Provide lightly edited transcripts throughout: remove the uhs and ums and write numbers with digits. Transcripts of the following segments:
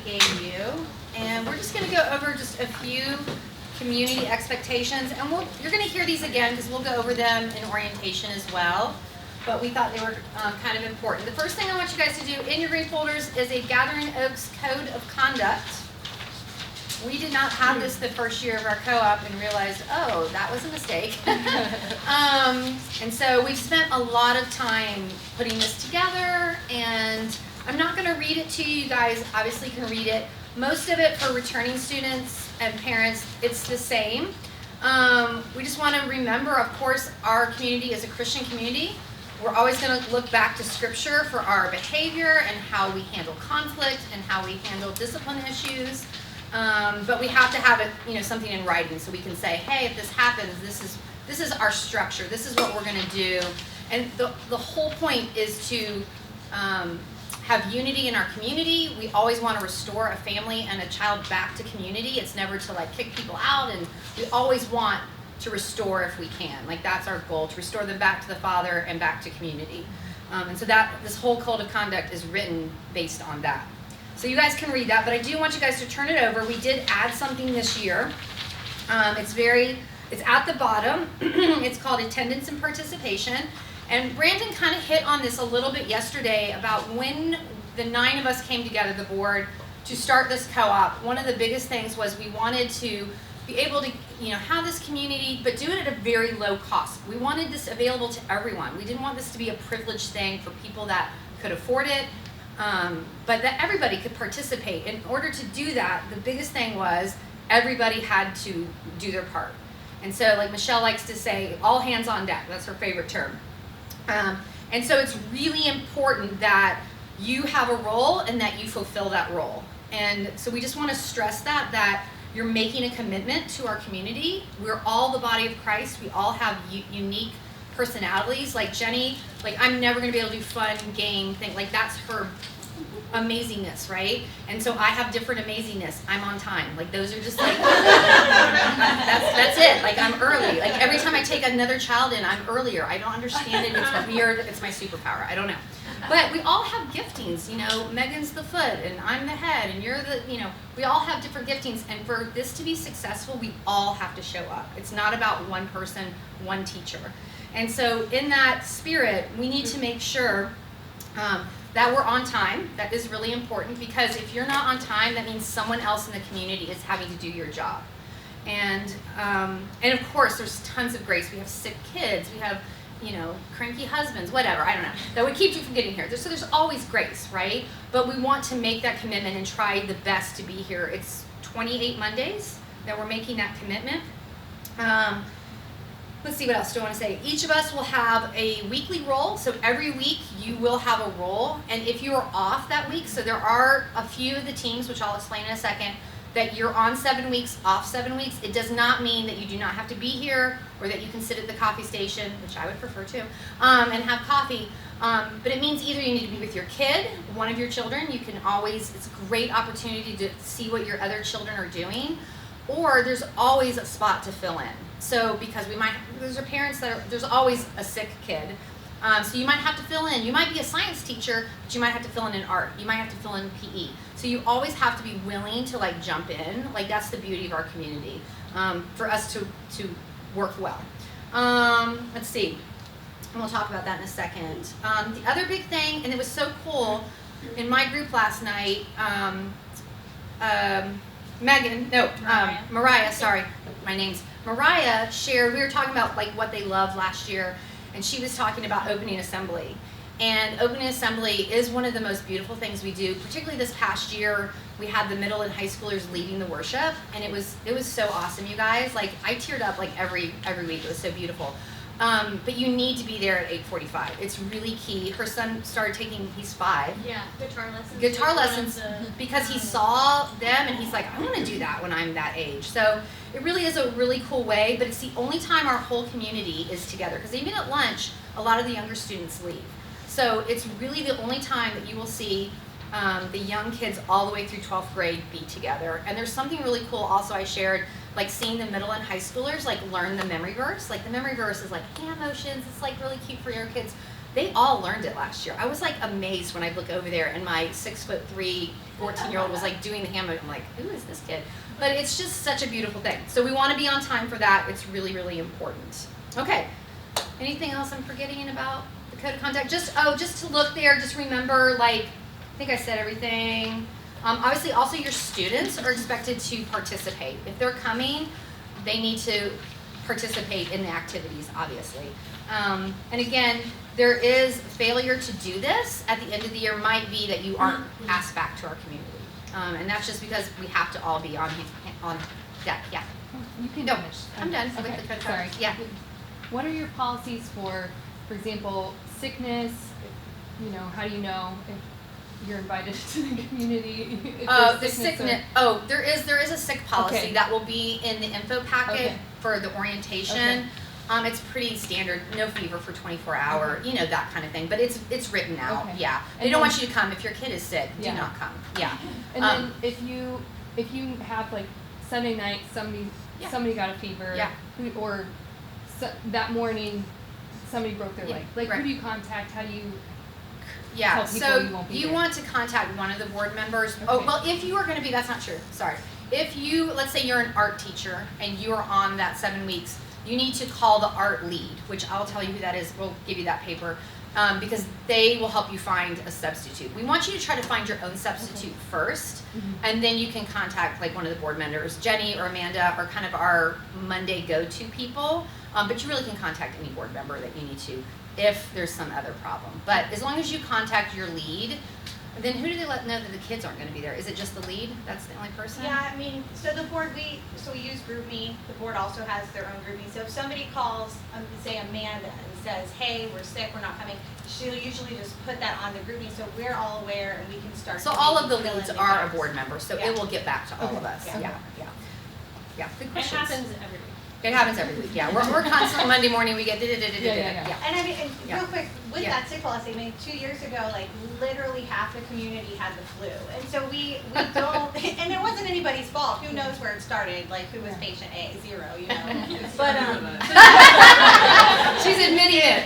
gave you. And we're just going to go over just a few community expectations. And you're going to hear these again because we'll go over them in orientation as well. But we thought they were kind of important. The first thing I want you guys to do in your green folders is a Gathering Oaks Code of Conduct. We did not have this the first year of our co-op and realized, oh, that was a mistake. And so we've spent a lot of time putting this together, and I'm not going to read it to you. You guys obviously can read it. Most of it for returning students and parents, it's the same. We just want to remember, of course, our community is a Christian community. We're always going to look back to Scripture for our behavior and how we handle conflict and how we handle discipline issues. But we have to have it, something in writing so we can say, hey, if this happens, this is our structure. This is what we're going to do. And the whole point is to have unity in our community. We always want to restore a family and a child back to community. It's never to kick people out, and we always want to restore if we can. That's our goal, to restore them back to the Father and back to community. And so this whole code of conduct is written based on that. So you guys can read that, but I do want you guys to turn it over. We did add something this year. It's at the bottom. It's called attendance and participation. And Brandon kind of hit on this a little bit yesterday about when the 9 of us came together, the board, to start this co-op. One of the biggest things was we wanted to be able to, have this community, but do it at a very low cost. We wanted this available to everyone. We didn't want this to be a privileged thing for people that could afford it, but that everybody could participate. In order to do that, the biggest thing was everybody had to do their part. And so, like Michelle likes to say, all hands on deck. That's her favorite term. And so it's really important that you have a role and that you fulfill that role. And so we just want to stress that you're making a commitment to our community. We're all the body of Christ. We all have unique personalities. Like Jenny, I'm never going to be able to do fun game thing. That's her amazingness, right? And so I have different amazingness. I'm on time. Those are just that's it. I'm early. Every time I take another child in, I'm earlier. I don't understand it. It's weird. It's my superpower. I don't know. But we all have giftings. Megan's the foot and I'm the head and you're the, we all have different giftings. And for this to be successful, we all have to show up. It's not about one person, one teacher. And so in that spirit, we need to make sure that we're on time. That is really important, because if you're not on time, that means someone else in the community is having to do your job. And of course, there's tons of grace. We have sick kids. We have, cranky husbands, whatever, I don't know. That would keep you from getting here. So there's always grace, right? But we want to make that commitment and try the best to be here. It's 28 Mondays that we're making that commitment. Let's see, what else do I want to say? Each of us will have a weekly role. So every week you will have a role. And if you are off that week, so there are a few of the teams, which I'll explain in a second, that you're on 7 weeks, off 7 weeks. It does not mean that you do not have to be here or that you can sit at the coffee station, which I would prefer to, and have coffee. But it means either you need to be with your kid, one of your children. You can always, it's a great opportunity to see what your other children are doing, or there's always a spot to fill in. So because there's parents there's always a sick kid. So you might have to fill in. You might be a science teacher, but you might have to fill in art. You might have to fill in PE. So you always have to be willing to jump in. That's the beauty of our community, for us to work well. Let's see. And we'll talk about that in a second. The other big thing, and it was so cool, in my group last night, Mariah, sorry, my name's Mariah shared, we were talking about what they loved last year, and she was talking about opening assembly. And opening assembly is one of the most beautiful things we do. Particularly this past year, we had the middle and high schoolers leading the worship, and it was so awesome, you guys. I teared up every week. It was so beautiful. But you need to be there at 8:45. It's really key. Her son started taking, he's 5. Yeah, guitar lessons because he saw them and he's like, I want to do that when I'm that age. So it really is a really cool way, but it's the only time our whole community is together, because even at lunch, a lot of the younger students leave. So it's really the only time that you will see the young kids all the way through 12th grade be together. And there's something really cool also I shared, seeing the middle and high schoolers learn the memory verse. The memory verse is hand motions. It's really cute for your kids. they all learned it last year. I was like amazed when I look over there and my 6'3", 14-year-old was like doing the hammock. I'm like, who is this kid? But it's just such a beautiful thing. So we want to be on time for that. It's really, really important. Okay. Anything else I'm forgetting about the code of conduct? Just to look there, just remember, like, I think I said everything. Obviously, also your students are expected to participate. If they're coming, they need to participate in the activities, obviously. And again, there is failure to do this at the end of the year might be that you aren't asked back to our community. And that's just because we have to all be on deck. Yeah. You can No, finish. I'm done. Okay, With the sorry. Yeah. What are your policies for example, sickness? You know, how do you know if you're invited to the community? If The there's sickness. There is a sick policy Okay. that will be in the info packet Okay. for the orientation. Okay. It's pretty standard, no fever for 24 hour, you know, that kind of thing. But it's written out. Okay. Yeah. They And don't then- want you to come if your kid is sick. Yeah. Do not come. Yeah. And then if you have like Sunday night Yeah. somebody got a fever, Yeah. or that morning somebody broke their Yeah, leg. Like right. who do you contact? How do you Yeah, tell people so you won't be you there? want to contact one of the board members. Oh, Okay. well, if you are going to be, that's not true, sorry. If you, let's say you're an art teacher and you are on that 7 weeks, you need to call the art lead, which I'll tell you who that is. We'll give you that paper because they will help you find a substitute. We want you to try to find your own substitute first, and then you can contact like one of the board members. Jenny or Amanda are kind of our Monday go-to people, but you really can contact any board member that you need to if there's some other problem. But as long as you contact your lead, then who do they let know that the kids aren't going to be there? Is it just the lead? That's the only person? Yeah, I mean, so the board, we use GroupMe. The board also has their own GroupMe. So if somebody calls, say Amanda, and says, hey, we're sick, we're not coming, she'll usually just put that on the GroupMe so we're all aware and we can start. So to all of the fill in leads the are a gaps. board member, so Yeah. it will get back to all of us. Okay. Yeah. Good It questions. happens every week. It happens every week, yeah. We're constantly Monday morning, we get Yeah. And I mean, and Yeah. real quick, with Yeah. that sick policy, I mean, 2 years ago, like literally half the community had the flu. And so we don't, and it wasn't anybody's fault. Who knows where it started? Like who was patient A? 0, you know? But, She's admitting it.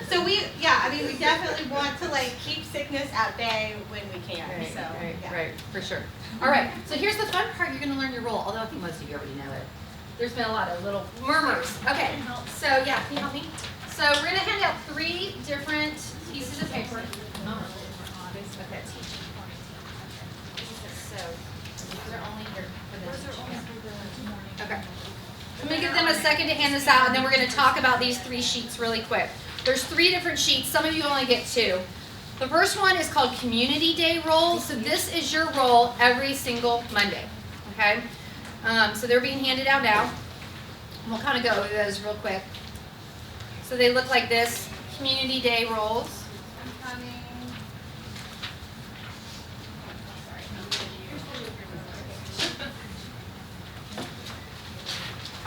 so we, yeah, I mean, we definitely want to like keep sickness at bay when we can, so. yeah. Right, for sure. All right, so here's the fun part. You're going to learn your role, although I think most of you already know it. There's been a lot of little murmurs. Okay, so yeah, can you help me? So we're going to hand out 3 different pieces of paper. Okay. So these are only here for the Okay. I'm going to give them a second to hand this out, and then we're going to talk about these 3 sheets really quick. There's 3 different sheets. Some of you only get 2. The first one is called Community Day Roles. So this is your role every single Monday. Okay? So they're being handed out now. We'll kind of go over those real quick. So they look like this. Community Day roles.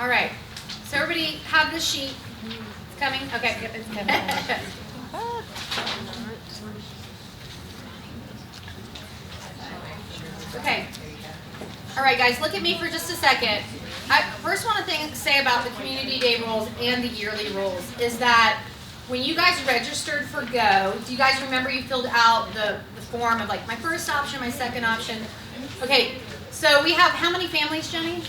All right. So everybody have this sheet. It's coming? Okay. Yep, it's coming. Okay. All right, guys, look at me for just a second. I first want to say about the Community Day roles and the yearly roles is that when you guys registered for GO, do you guys remember you filled out the form of like my first option, my second option? Okay, so we have how many families, Jenny?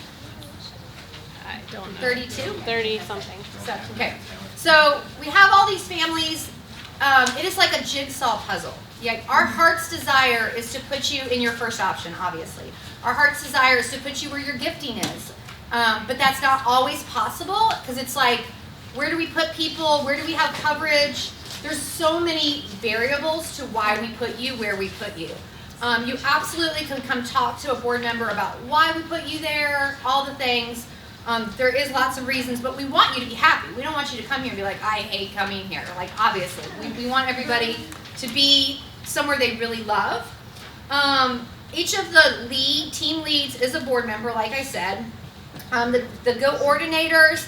I don't know. 32? 30 something. So, okay, so we have all these families. It is like a jigsaw puzzle. Yeah, our heart's desire is to put you in your first option, obviously. Our heart's desire is to put you where your gifting is. But that's not always possible because it's like, where do we put people? Where do we have coverage? There's so many variables to why we put you where we put you. You absolutely can come talk to a board member about why we put you there, all the things. There is lots of reasons, but we want you to be happy. We don't want you to come here and be like, I hate coming here. Like, obviously, we want everybody to be somewhere they really love. Each of the team leads is a board member, like I said. The Go coordinators,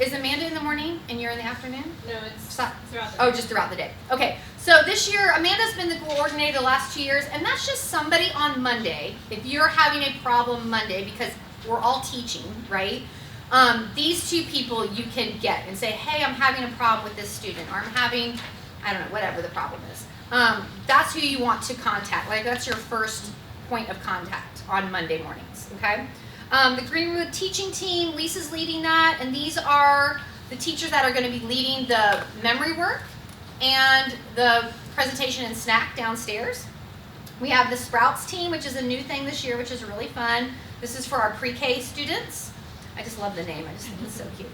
is Amanda in the morning and you're in the afternoon? No, it's So- throughout the Oh, day. just throughout the day. Okay, so this year, Amanda's been the coordinator the last 2 years, and that's just somebody on Monday. If you're having a problem Monday, because we're all teaching, right? These two people you can get and say, hey, I'm having a problem with this student, or I'm having, I don't know, whatever the problem is. That's who you want to contact. Like, that's your first point of contact on Monday mornings, okay? The Greenwood teaching team, Lisa's leading that, and these are the teachers that are going to be leading the memory work and the presentation and snack downstairs. We have the Sprouts team, which is a new thing this year, which is really fun. This is for our pre-K students. I just love the name. I just think it's so cute.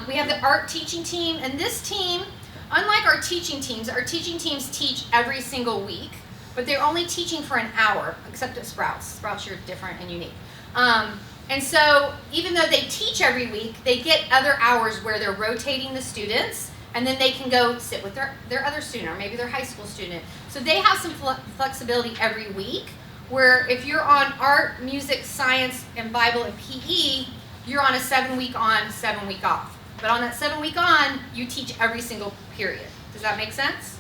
We have the art teaching team, and this team, unlike our teaching teams teach every single week, but they're only teaching for an hour, except at Sprouts. Sprouts, you're different and unique. And so even though they teach every week, they get other hours where they're rotating the students, and then they can go sit with their other student, or maybe their high school student. So they have some flexibility every week, where if you're on art, music, science, and Bible and PE, you're on a 7-week on, 7-week off. But on that 7-week on, you teach every single period. Does that make sense?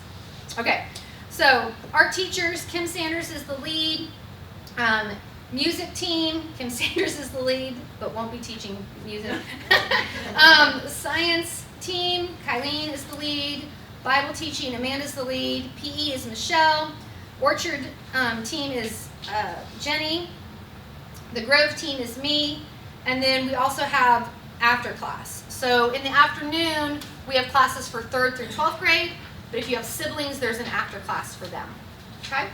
Okay, so art teachers, Kim Sanders is the lead. Music team, Kim Sanders is the lead, but won't be teaching music. Science team, Kylene is the lead. Bible teaching, Amanda's the lead. PE is Michelle. Orchard team is Jenny. The Grove team is me. And then we also have after class. So in the afternoon, we have classes for 3rd through 12th grade, but if you have siblings, there's an after class for them. Okay?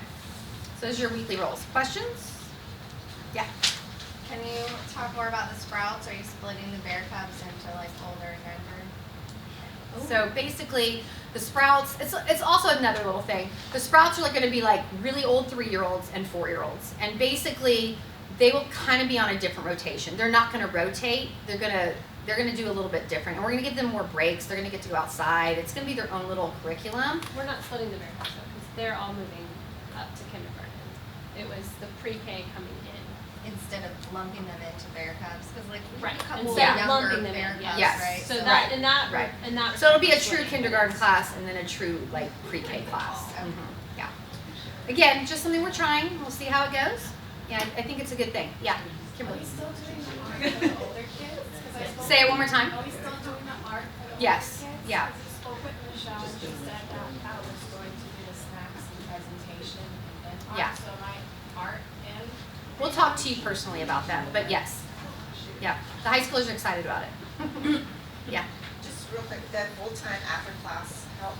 So those are your weekly roles. Questions? Yeah. Can you talk more about the Sprouts? Are you splitting the Bear Cubs into like older and younger? So basically, the Sprouts, it's also another little thing. The Sprouts are going to be like really old 3-year-olds and 4-year-olds. And basically, they will kind of be on a different rotation. They're not going to rotate. They're going to do a little bit different. And we're going to give them more breaks. They're going to get to go outside. It's going to be their own little curriculum. We're not splitting the Bear Cubs though, because they're all moving up to kindergarten. It was the pre-K coming in. Instead of lumping them into Bear Cubs, because like we Right. have a couple Instead of of younger lumping them Bear in, Cubs, yes. right? So Right. that and that Right. and that. So it'll be a true splitting. kindergarten class and then a true like pre-K class. Okay. Yeah. Again, just something we're trying. We'll see how it goes. Yeah, I think it's a good thing. Yeah. Kimberly. Are we still doing art for the older kids? 'Cause I spoke Say it one more time. Are we still doing the art for the Yes. older kids? Yeah. 'Cause I spoke with Michelle and she said that I was going to do the snacks and presentation and then art. Yeah. So my art and. We'll talk to you personally about that, but yes. Yeah. The high schoolers are excited about it. Yeah. Just real quick, that full-time after class, how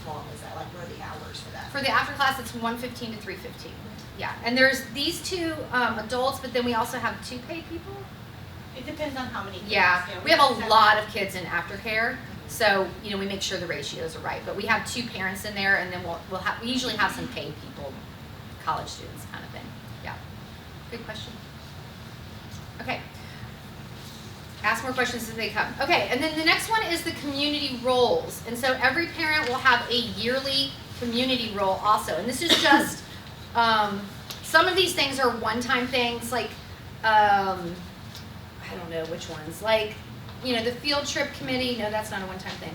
long is that? Like, what are the hours for that? For the after class, it's 1:15 to 3:15. Yeah. And there's these two adults, but then we also have 2 paid people. It depends on how many kids. Yeah. you know, We have a just lot of kids in aftercare. So, we make sure the ratios are right. But we have 2 parents in there, and then we usually have some paid people, college students kind of thing. Yeah. Good question. Okay. Ask more questions as they come. Okay, and then the next one is the community roles. And so every parent will have a yearly community role also. And this is just, some of these things are one-time things, like, I don't know which ones. Like, the field trip committee. No, that's not a one-time thing.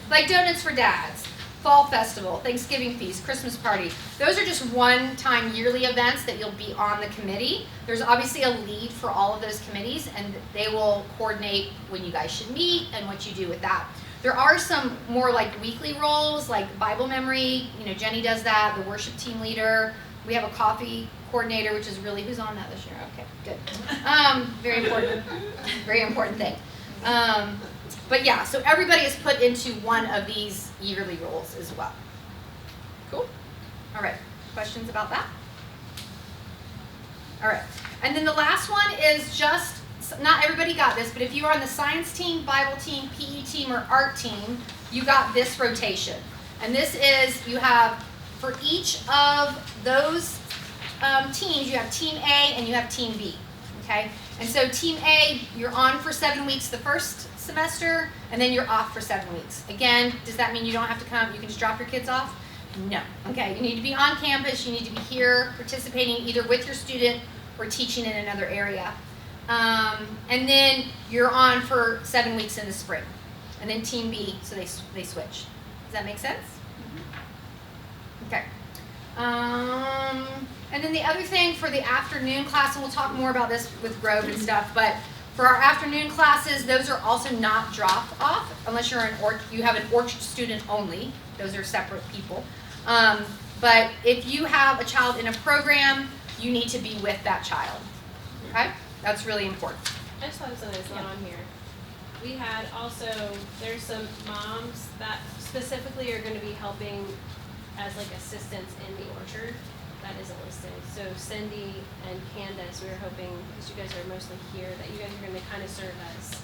Like Donuts for Dads, Fall Festival, Thanksgiving Feast, Christmas Party. Those are just one-time yearly events that you'll be on the committee. There's obviously a lead for all of those committees, and they will coordinate when you guys should meet and what you do with that. There are some more like weekly roles, like Bible memory. Jenny does that, the worship team leader. We have a coffee coordinator, which is really, who's on that this year? Okay, good. Very important, very important thing. But yeah, so everybody is put into one of these yearly roles as well. Cool? All right, questions about that? All right, and then the last one is just, not everybody got this, but if you are on the science team, Bible team, PE team, or art team, you got this rotation. And this is, you have, for each of those teams, you have team A and you have team B, okay? And so team A, you're on for 7 weeks the first semester, and then you're off for 7 weeks. Again, does that mean you don't have to come, you can just drop your kids off? No. Okay, you need to be on campus, you need to be here participating either with your student or teaching in another area. And then you're on for 7 weeks in the spring. And then team B, so they switch. Does that make sense? Okay. And then the other thing for the afternoon class, and we'll talk more about this with Grove and stuff, but for our afternoon classes, those are also not dropped off unless you're you have an Orchard student only. Those are separate people. But if you have a child in a program, you need to be with that child. Okay? That's really important. I just thought of something that's not on here. We had also, there's some moms that specifically are gonna be helping as like assistants in the orchard. That isn't listed. So Cindy and Candace, we were hoping, because you guys are mostly here, that you guys are gonna kind of serve as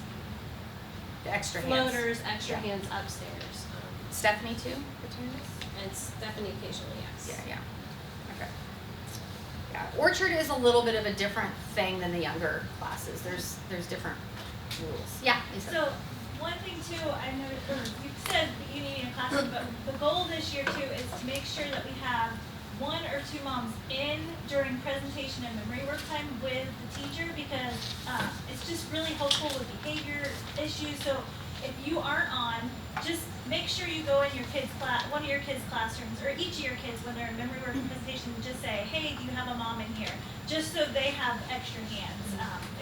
The extra hands. floaters, extra Yeah. hands upstairs. Stephanie too? And Stephanie occasionally, yes. Yeah. Okay. Yeah, Orchard is a little bit of a different thing than the younger classes. There's different rules. Yeah, Lisa. So, one thing too, I noticed, you said beginning of class, but the goal this year too is to make sure that we have 1 or 2 moms in during presentation and memory work time with the teacher, because it's just really helpful with behavior issues. So if you aren't on, just make sure you go in your kids' class, one of your kids' classrooms, or each of your kids when they're in memory work and presentation, just say, hey, do you have a mom in here? Just so they have extra hands.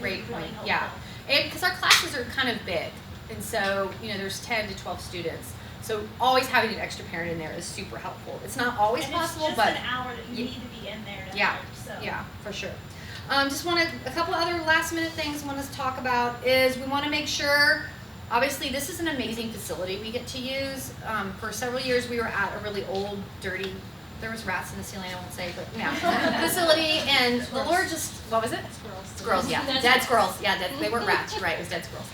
Great It's really point. helpful. Yeah, and because our classes are kind of big, and so there's 10 to 12 students. So always having an extra parent in there is super helpful. It's not always And possible, it's but just an hour that you need to be in there to yeah, help, so. yeah, for sure. Just wanted a couple other last minute things I want to talk about is we want to make sure, obviously this is an amazing facility we get to use. For several years we were at a really old, dirty, there was rats in the ceiling, I won't say, but yeah, facility, and the Lord just, what was it? Squirrels, yeah, dead squirrels, yeah, they weren't rats, you're right, it was dead squirrels.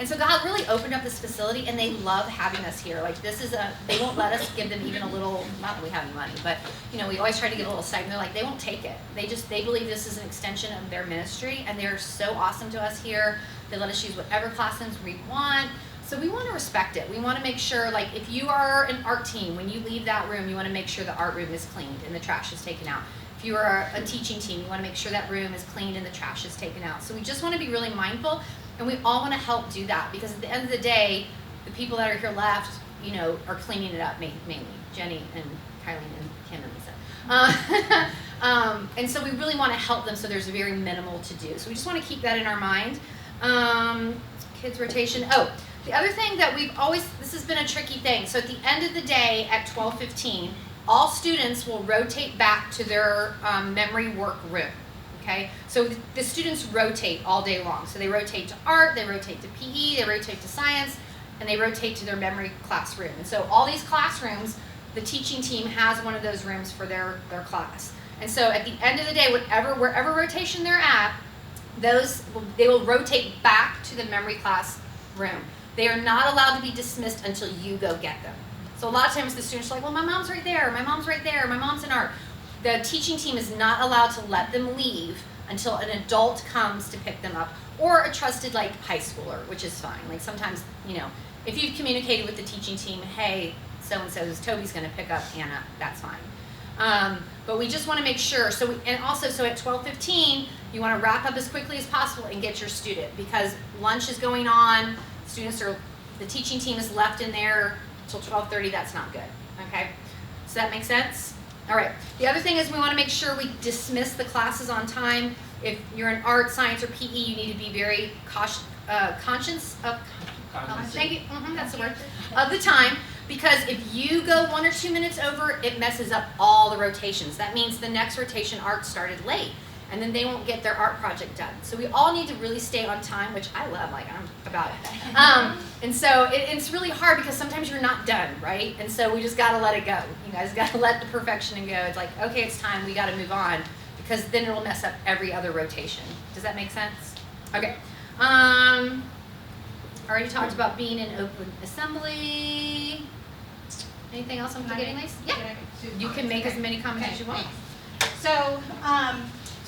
And so God really opened up this facility, and they love having us here. Like this is they won't let us give them even a little, not that we have any money, but we always try to give a little stipend. They're like, they won't take it. They believe this is an extension of their ministry, and they're so awesome to us here. They let us use whatever classrooms we want. So we want to respect it. We want to make sure, like, if you are an art team, when you leave that room, you want to make sure the art room is cleaned and the trash is taken out. If you are a teaching team, you want to make sure that room is cleaned and the trash is taken out. So we just want to be really mindful, and we all want to help do that, because at the end of the day, the people that are here left, are cleaning it up mainly. Jenny and Kylie and Kim and Lisa. And so we really want to help them, so there's very minimal to do. So we just want to keep that in our mind. Kids rotation. Oh, the other thing that this has been a tricky thing. So at the end of the day at 12:15, all students will rotate back to their memory work room. Okay, so the students rotate all day long. So they rotate to art, they rotate to PE, they rotate to science, and they rotate to their memory classroom. And so all these classrooms, the teaching team has one of those rooms for their class. And so at the end of the day, wherever rotation they're at, they will rotate back to the memory class room. They are not allowed to be dismissed until you go get them. So a lot of times the students are like, well, my mom's right there, my mom's right there, my mom's in art. The teaching team is not allowed to let them leave until an adult comes to pick them up, or a trusted high schooler, which is fine. Like sometimes, if you've communicated with the teaching team, hey, so-and-so, Toby's gonna pick up Anna, that's fine. But we just wanna make sure, so at 12:15, you wanna wrap up as quickly as possible and get your student, because lunch is going on, the teaching team is left in there till 12:30, that's not good, okay? Does that make sense? All right, the other thing is we wanna make sure we dismiss the classes on time. If you're in art, science, or PE, you need to be very conscious of, thank you, that's the word, of the time, because if you go 1 or 2 minutes over, it messes up all the rotations. That means the next rotation art started late, and then they won't get their art project done. So we all need to really stay on time, which I love, I'm about it. And so it's really hard because sometimes you're not done, right? And so we just gotta let it go. You guys gotta let the perfection go. It's like, okay, it's time, we gotta move on, because then it'll mess up every other rotation. Does that make sense? Okay. Already talked about being in open assembly. Anything else I'm forgetting, Lise? Yeah. You can make as many comments as you want. So,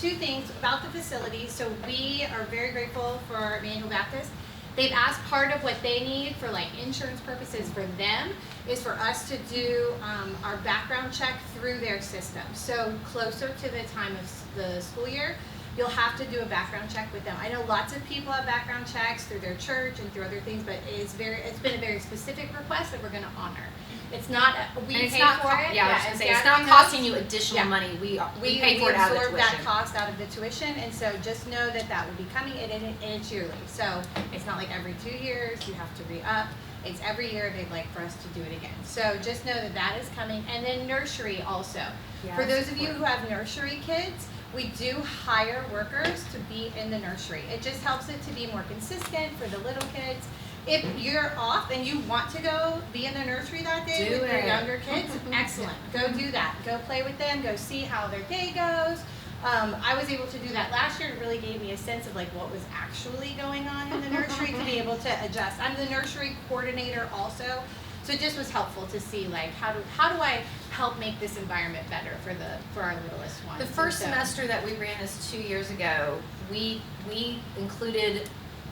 2 things about the facility. So we are very grateful for Emmanuel Baptist. They've asked part of what they need for insurance purposes for them is for us to do our background check through their system. So closer to the time of the school year, you'll have to do a background check with them. I know lots of people have background checks through their church and through other things, but it's been a very specific request that we're gonna honor. It's not, we And it's pay not, for it. yeah, I was gonna it's say, it's not gathering costing those. you additional Yeah. money, we We pay for it out of the absorb that tuition. cost out of the tuition, and so just know that that will be coming, and it's yearly. So it's not like every 2 years, you have to re-up. It's every year they'd like for us to do it again. So just know that that is coming, and then nursery also. Yeah, For that's those of you who have nursery kids, we do hire workers to be in the nursery. It just helps it to be more consistent for the little kids. If you're off and you want to go be in the nursery that day Do with your it. younger kids, excellent. Go do that. Go play with them. Go see how their day goes. I was able to do that last year. It really gave me a sense of like what was actually going on in the nursery to be able to adjust. I'm the nursery coordinator also, so it just was helpful to see like how do I help make this environment better for our littlest ones. The And first so- semester that we ran this 2 years ago, we included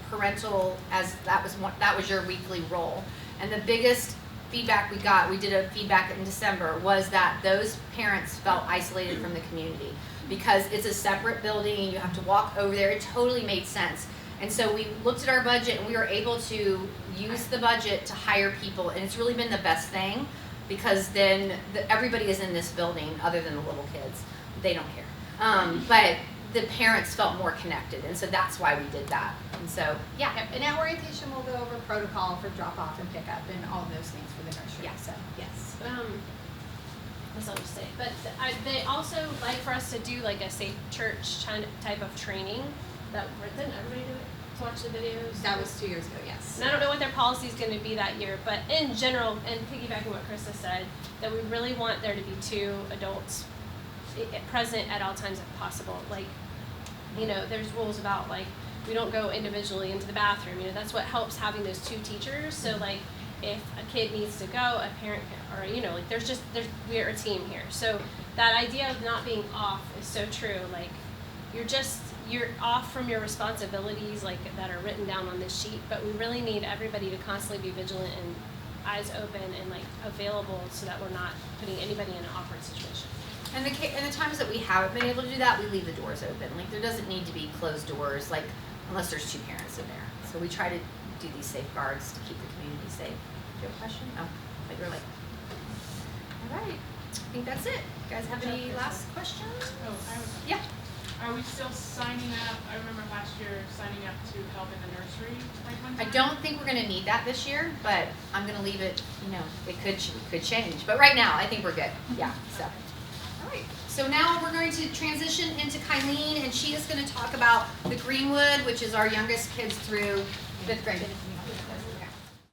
parental as that was your weekly role. And the biggest feedback we got, we did a feedback in December, was that those parents felt isolated from the community because it's a separate building and you have to walk over there. It totally made sense. And so we looked at our budget and we were able to use the budget to hire people, and it's really been the best thing because then everybody is in this building other than the little kids. They don't care. But the parents felt more connected, and so that's why we did that. And so, yeah. Yep, and at orientation, we'll go over protocol for drop off and pick up and all those things for the nursery. Yeah. So, yes. That's all I'll just say. But they also like for us to do like a safe church type of training. Didn't everybody do it? To watch the videos? That was 2 years ago, yes. And I don't know what their policy is going to be that year, but in general, and piggybacking what Krista said, that we really want there to be 2 adults present at all times if possible. Like, you know, there's rules about like we don't go individually into the bathroom. You know, that's what helps having those 2 teachers. So like, if a kid needs to go, a parent can, or you know, like we're a team here. So that idea of not being off is so true. Like, you're off from your responsibilities like that are written down on this sheet, but we really need everybody to constantly be vigilant and eyes open and like available so that we're not putting anybody in an awkward situation. And the times that we haven't been able to do that, we leave the doors open. Like, there doesn't need to be closed doors, like, unless there's 2 parents in there. So we try to do these safeguards to keep the community safe. Do you have a question? Oh, but you're like, all right. I think that's it. You guys have any last questions? Oh, Yeah. are we still signing up? I remember last year signing up to help in the nursery like one I time. don't think we're gonna need that this year, but I'm gonna leave it, you know, it could change. But right now, I think we're good. Yeah, so. All right, so now we're going to transition into Kylene, and she is gonna talk about the Greenwood, which is our youngest kids through 5th grade.